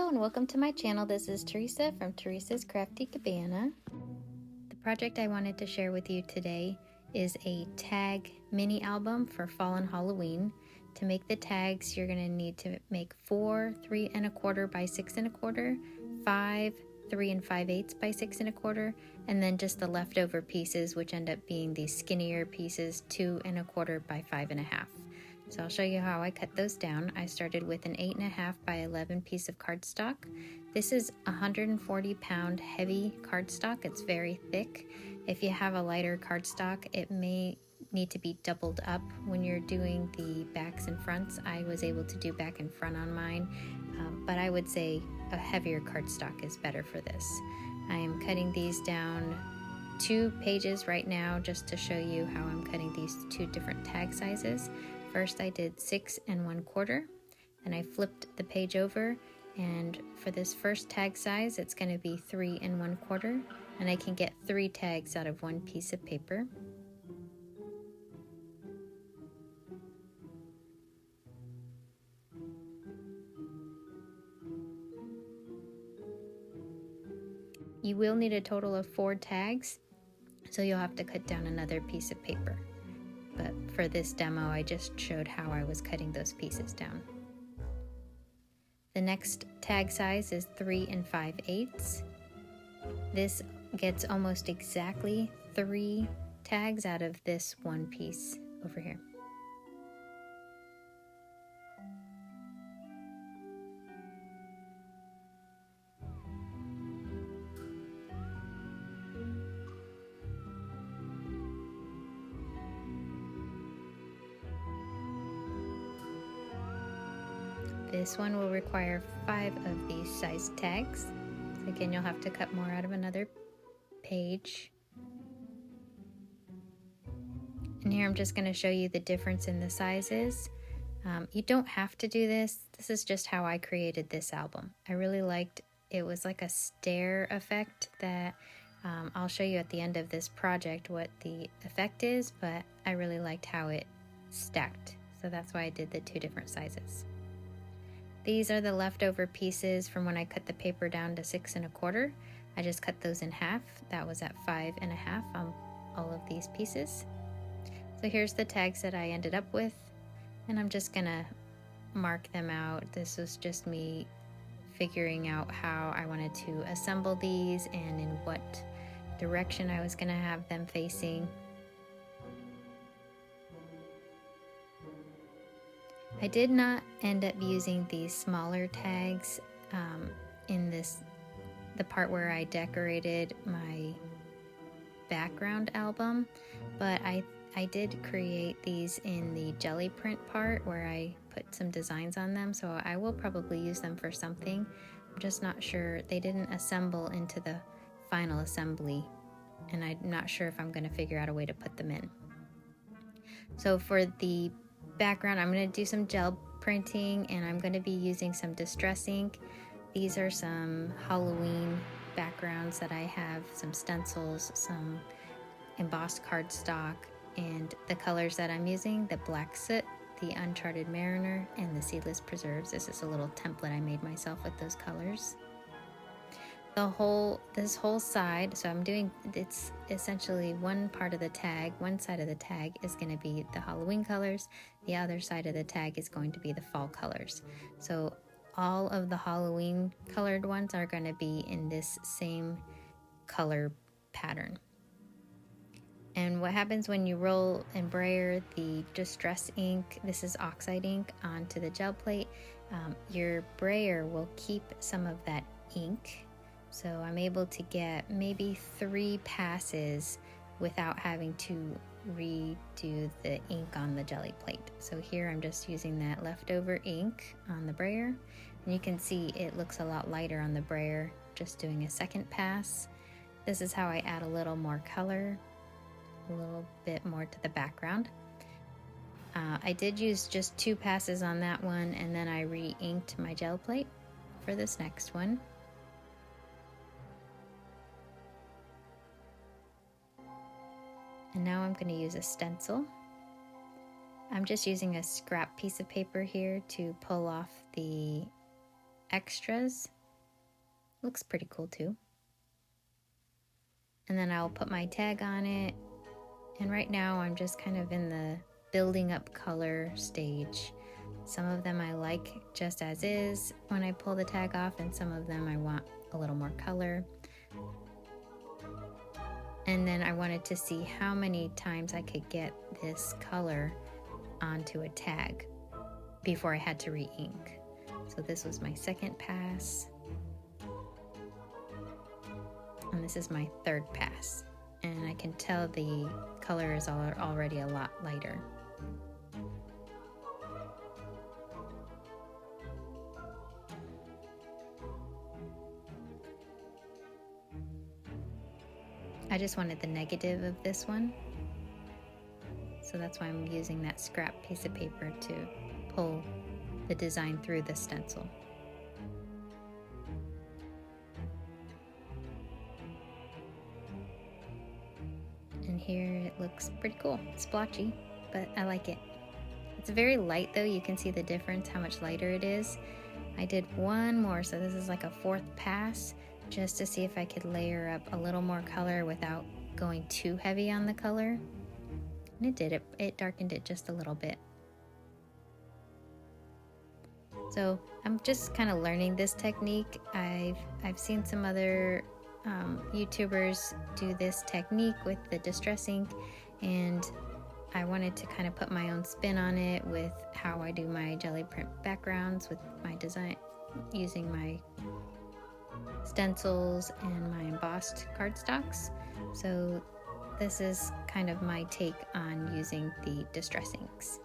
Hello and welcome to my channel. This is Teresa from Teresa's Crafty Cabana. The project I wanted to share with you today is a tag mini album for fall and Halloween. To make the tags, you're going to need to make 4 3 1/4 by 6 1/4, 5 3 5/8 by 6 1/4, and then just the leftover pieces, which end up being these skinnier pieces, 2 1/4 by 5 1/2. So I'll show you how I cut those down. I started with an 8 1/2 by 11 piece of cardstock. This is 140-pound heavy cardstock. It's very thick. If you have a lighter cardstock, it may need to be doubled up when you're doing the backs and fronts. I was able to do back and front on mine, but I would say a heavier cardstock is better for this. I am cutting these down 2 pages right now just to show you how I'm cutting these 2 different tag sizes. First I did 6 1/4, then I flipped the page over, and for this first tag size it's going to be 3 1/4, and I can get 3 tags out of 1 piece of paper. You will need a total of 4 tags, so you'll have to cut down another piece of paper. But for this demo, I just showed how I was cutting those pieces down. The next tag size is 3 5/8. This gets almost exactly 3 tags out of this 1 piece over here. This one will require 5 of these size tags. So again, you'll have to cut more out of another page. And here I'm just going to show you the difference in the sizes. You don't have to do this. This is just how I created this album. I really liked it. Was like a stair effect that I'll show you at the end of this project what the effect is, but I really liked how it stacked. So that's why I did the 2 different sizes. These are the leftover pieces from when I cut the paper down to 6 1/4. I just cut those in half. That was at 5 1/2 on all of these pieces. So here's the tags that I ended up with, and I'm just gonna mark them out. This was just me figuring out how I wanted to assemble these and in what direction I was gonna have them facing. I did not end up using these smaller tags in the part where I decorated my background album, but I did create these in the Gelli print part where I put some designs on them, so I will probably use them for something. I'm just not sure. They didn't assemble into the final assembly, and I'm not sure if I'm going to figure out a way to put them in. So for the background, I'm going to do some gel printing, and I'm going to be using some Distress ink. These are some Halloween backgrounds that I have, some stencils, some embossed cardstock, and the colors that I'm using, the black Soot, the Uncharted Mariner, and the Seedless preserves. This is a little template I made myself with those colors. This whole side, so it's essentially one part of the tag. One side of the tag is going to be the Halloween colors. The other side of the tag is going to be the fall colors. So all of the Halloween colored ones are going to be in this same color pattern. And what happens when you roll and brayer the Distress ink, this is oxide ink, onto the gel plate, your brayer will keep some of that ink. So I'm able to get maybe 3 passes without having to redo the ink on the Gelli plate. So here I'm just using that leftover ink on the brayer, and you can see it looks a lot lighter on the brayer just doing a second pass. This is how I add a little more color, a little bit more to the background. I did use just 2 passes on that one, and then I re-inked my gel plate for this next one. And now I'm going to use a stencil. I'm just using a scrap piece of paper here to pull off the extras Looks pretty cool too. And then I'll put my tag on it. And right now I'm just kind of in the building up color stage. Some of them I like just as is when I pull the tag off, and some of them I want a little more color. And then I wanted to see how many times I could get this color onto a tag before I had to re-ink. So this was my second pass. And this is my third pass. And I can tell the color is already a lot lighter. I just wanted the negative of this one. So that's why I'm using that scrap piece of paper to pull the design through the stencil. And here it looks pretty cool. It's splotchy, but I like it. It's very light though. You can see the difference, how much lighter it is. I did one more, so this is like a fourth pass, just to see if I could layer up a little more color without going too heavy on the color. And it did. It darkened it just a little bit. So I'm just kind of learning this technique. I've seen some other YouTubers do this technique with the Distress ink, and I wanted to kind of put my own spin on it with how I do my jelly print backgrounds with my design, using my stencils and my embossed cardstocks. So this is kind of my take on using the Distress inks.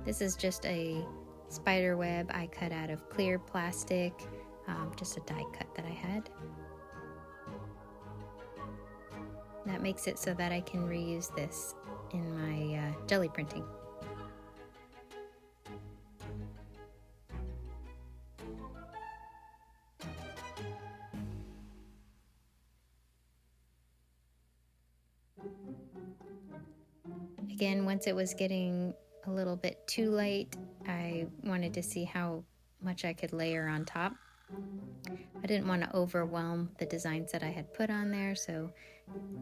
This is just a spider web I cut out of clear plastic, just a die cut that I had. That makes it so that I can reuse this in my jelly printing. Again, once it was getting a little bit too light, I wanted to see how much I could layer on top. I didn't want to overwhelm the designs that I had put on there, so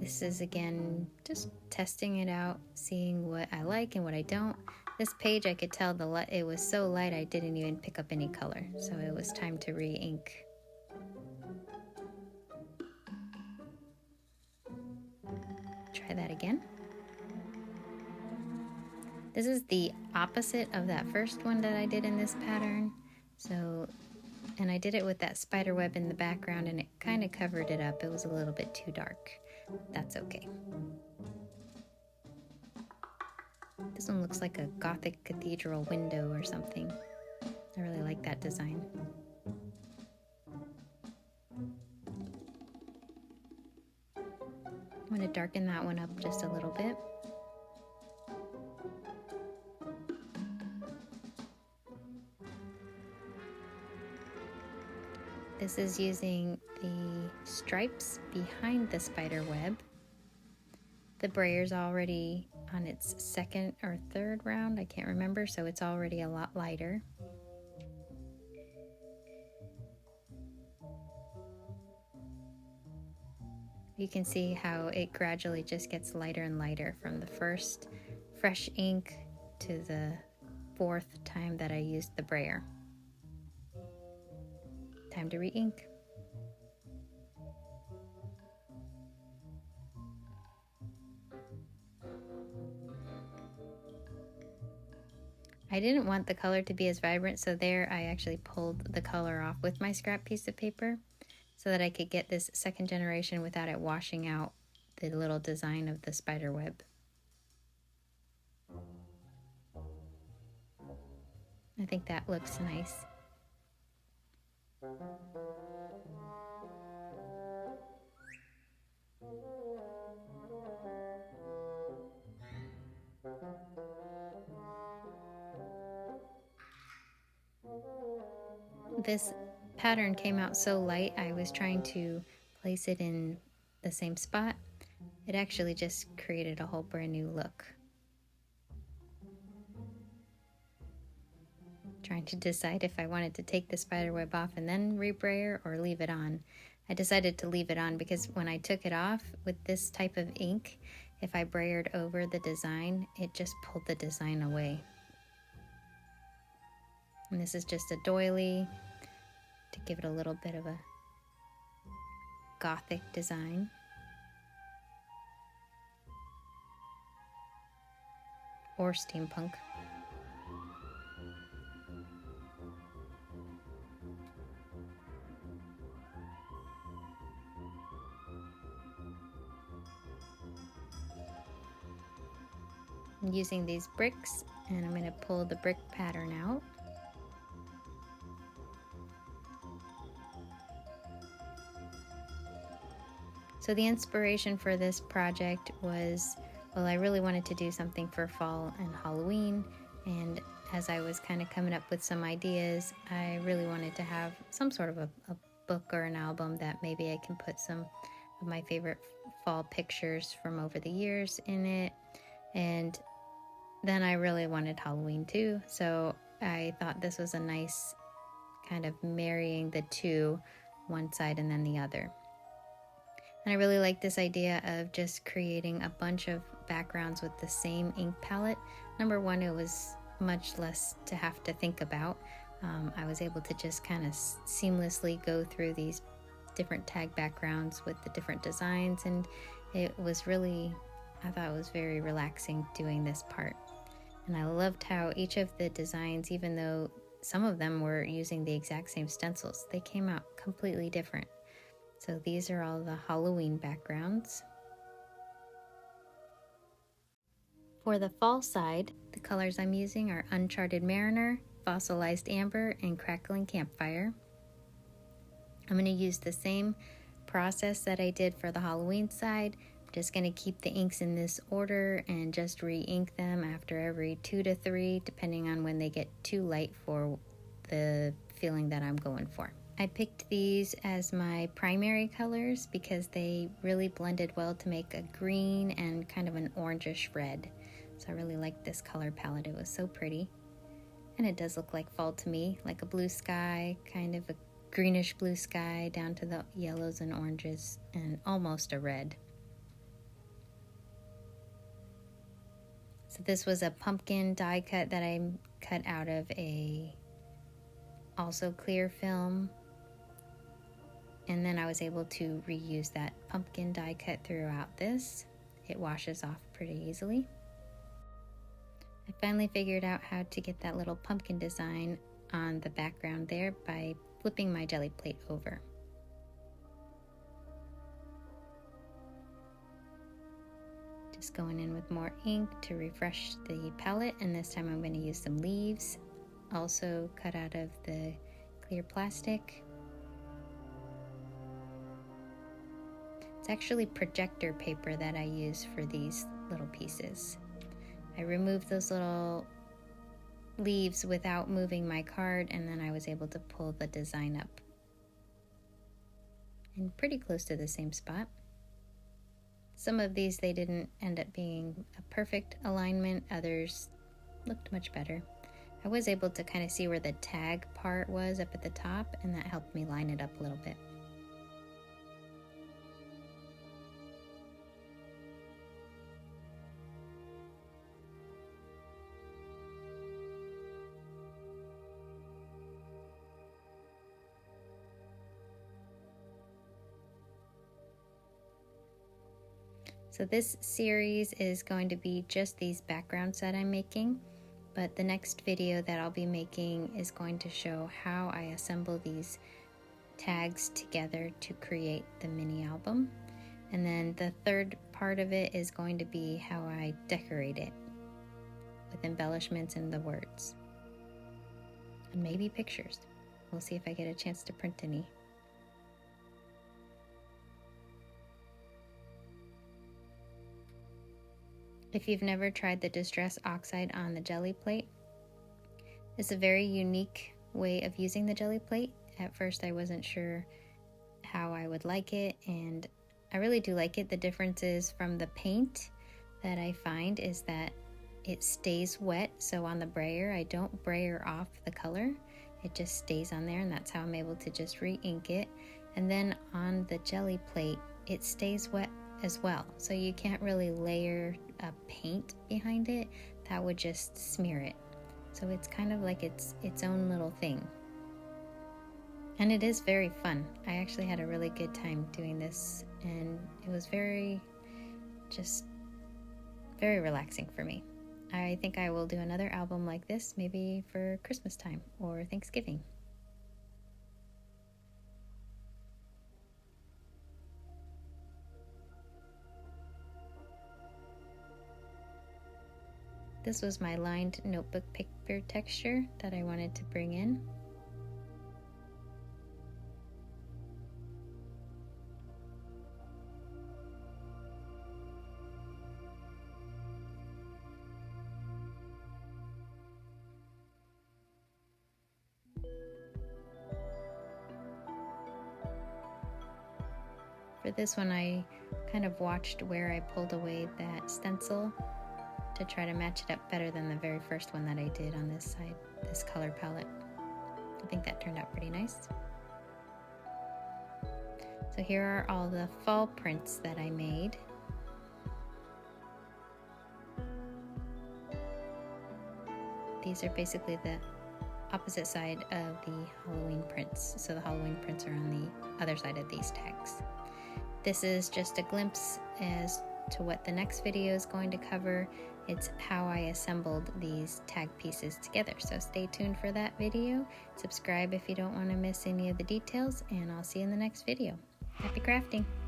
this is again just testing it out, seeing what I like and what I don't. This page I could tell it was so light I didn't even pick up any color, so it was time to re-ink. Try that again. This is the opposite of that first one that I did in this pattern. So, and I did it with that spider web in the background, and it kind of covered it up. It was a little bit too dark. That's okay. This one looks like a Gothic cathedral window or something. I really like that design. I'm going to darken that one up just a little bit. This is using the stripes behind the spider web. The brayer's already on its second or third round, I can't remember, so it's already a lot lighter. You can see how it gradually just gets lighter and lighter from the first fresh ink to the fourth time that I used the brayer. Time to re-ink. I didn't want the color to be as vibrant, so there I actually pulled the color off with my scrap piece of paper so that I could get this second generation without it washing out the little design of the spider web. I think that looks nice. This pattern came out so light, I was trying to place it in the same spot. It actually just created a whole brand new look. trying to decide if I wanted to take the spider web off and then rebrayer or leave it on. I decided to leave it on because when I took it off with this type of ink, if I brayered over the design, it just pulled the design away. And this is just a doily to give it a little bit of a gothic design. Or steampunk. I'm using these bricks, and I'm going to pull the brick pattern out. So the inspiration for this project was, well, I really wanted to do something for fall and Halloween, and as I was kind of coming up with some ideas, I really wanted to have some sort of a book or an album that maybe I can put some of my favorite fall pictures from over the years in it. And then I really wanted Halloween too, so I thought this was a nice kind of marrying the two, one side and then the other. And I really like this idea of just creating a bunch of backgrounds with the same ink palette. Number one, it was much less to have to think about. I was able to just kind of seamlessly go through these different tag backgrounds with the different designs, and it was really, I thought it was very relaxing doing this part. And I loved how each of the designs, even though some of them were using the exact same stencils, they came out completely different. So these are all the Halloween backgrounds. For the fall side, the colors I'm using are Uncharted Mariner, Fossilized Amber, and Crackling Campfire. I'm going to use the same process that I did for the Halloween side. I'm just going to keep the inks in this order and just re-ink them after every 2 to 3, depending on when they get too light for the feeling that I'm going for. I picked these as my primary colors because they really blended well to make a green and kind of an orangish red. So I really liked this color palette. It was so pretty. And it does look like fall to me, like a blue sky, kind of a greenish blue sky down to the yellows and oranges and almost a red. So this was a pumpkin die cut that I cut out of a also clear film. And then I was able to reuse that pumpkin die cut throughout this. It washes off pretty easily. I finally figured out how to get that little pumpkin design on the background there by flipping my jelly plate over. Just going in with more ink to refresh the palette, and this time I'm going to use some leaves, also cut out of the clear plastic. It's actually projector paper that I use for these little pieces. I removed those little leaves without moving my card, and then I was able to pull the design up. And pretty close to the same spot. Some of these, they didn't end up being a perfect alignment. Others looked much better. I was able to kind of see where the tag part was up at the top, and that helped me line it up a little bit. So this series is going to be just these backgrounds that I'm making, but the next video that I'll be making is going to show how I assemble these tags together to create the mini album. And then the third part of it is going to be how I decorate it with embellishments and the words. And maybe pictures. We'll see if I get a chance to print any. If you've never tried the Distress Oxide on the jelly plate, it's a very unique way of using the jelly plate. At first I wasn't sure how I would like it, and I really do like it. The differences from the paint that I find is that it stays wet. So on the brayer, I don't brayer off the color. It just stays on there, and that's how I'm able to just re-ink it. And then on the Gelli plate, it stays wet as well. So you can't really layer a paint behind it. That would just smear it. So it's kind of like its own little thing. And it is very fun. I actually had a really good time doing this, and it was very relaxing for me. I think I will do another album like this, maybe for Christmas time or Thanksgiving. This was my lined notebook paper texture that I wanted to bring in. For this one, I kind of watched where I pulled away that stencil to try to match it up better than the very first one that I did on this side, this color palette. I think that turned out pretty nice. So here are all the fall prints that I made. These are basically the opposite side of the Halloween prints. So the Halloween prints are on the other side of these tags. This is just a glimpse as to what the next video is going to cover. It's how I assembled these tag pieces together. So stay tuned for that video. Subscribe if you don't want to miss any of the details, and I'll see you in the next video. Happy crafting!